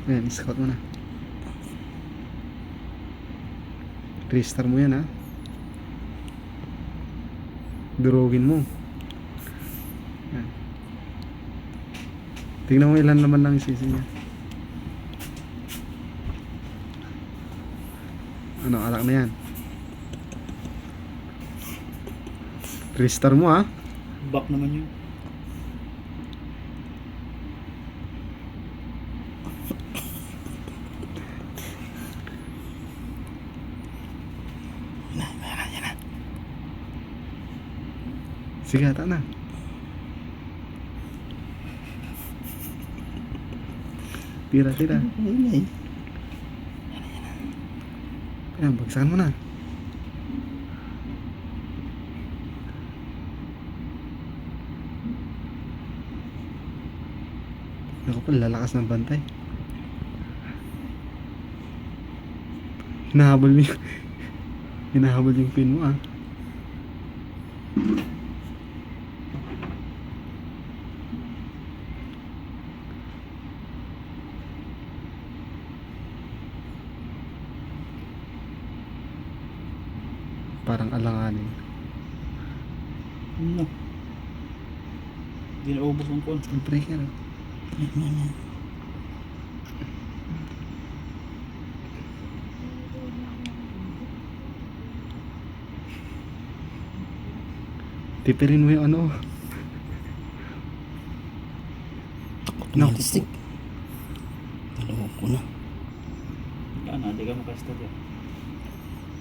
Ayan, scout mo na. Restart mo yan ha. Durugin mo. Ayan. Tingnan mo ilan naman lang isisi niya. Ano, alak na yan. Restart mo ha. Back naman yun. Sige, ata na. Tira. Ayan, bagsakan mo na. Ako pa, lalakas ng bantay. Hinahabol yung pin mo ah. Parang alanganin. Ano? Hindi na ubos ang kon. Ang breaker. Tipirin mo yung ano. Tumalsik. Dalawa ko na. Yan na, hindi ka makastart yan.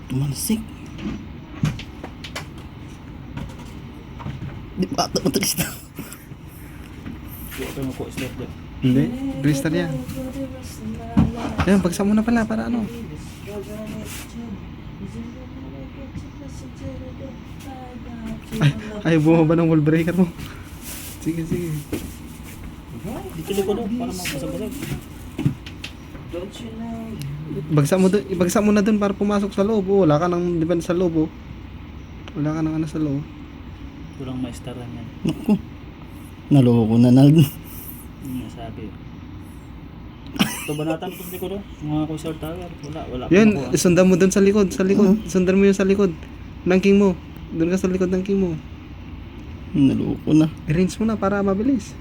Tumalsik. Di pa ata matalis na. Huwag kayo mako-start yan. Hindi, restart yan. Ayan, bagsak mo na pala para ano. Ay, bumaba ng wall breaker mo. Sige. Dito ko daw, para mapasabasag. Ibagsak mo na dun para pumasok sa loob. Oh, wala ka nang depende sa loob. Oh. Wala ka nang ano sa loob. Walang ma-staran yan. Naku. Naloko na Yung nasabi. Ito banatan ito ko daw. Mga kusar tower. Wala. Yan, sundan mo dun sa likod. Sundan mo yung sa likod. Ng king mo. Dun ka sa likod ng king mo. Naloko na. I-range mo na para mabilis.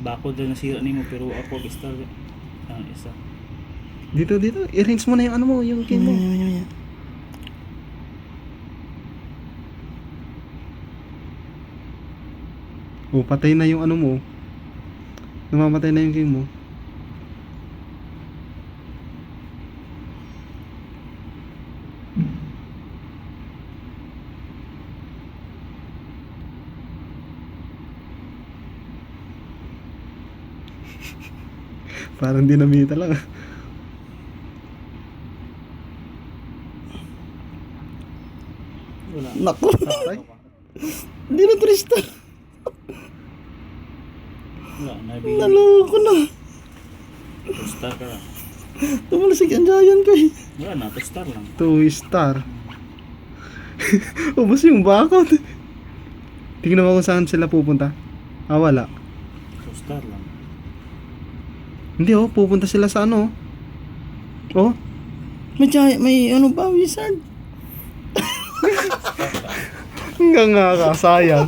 Bako din nasira ni mo pero ako star ang isa. Dito. I-range mo na yung ano mo, yung king mo. Oh, patay na yung ano mo. Namamatay na yung king mo. Parang dinamita lang. Wala. Naku. Patay. Hindi na turista. Wala. Nabigyan. Naloko na. Star ka lang. Tumalsik ang giant ko eh. Wala na. Star lang. 2 star. Ubus yung bakod. Tingnan mo kung saan sila pupunta. Ah, wala. Star lang. Hindi oh, pupunta sila sa ano. Oh, May giant, may ano ba, wizard? hanggang nga ka, sayang.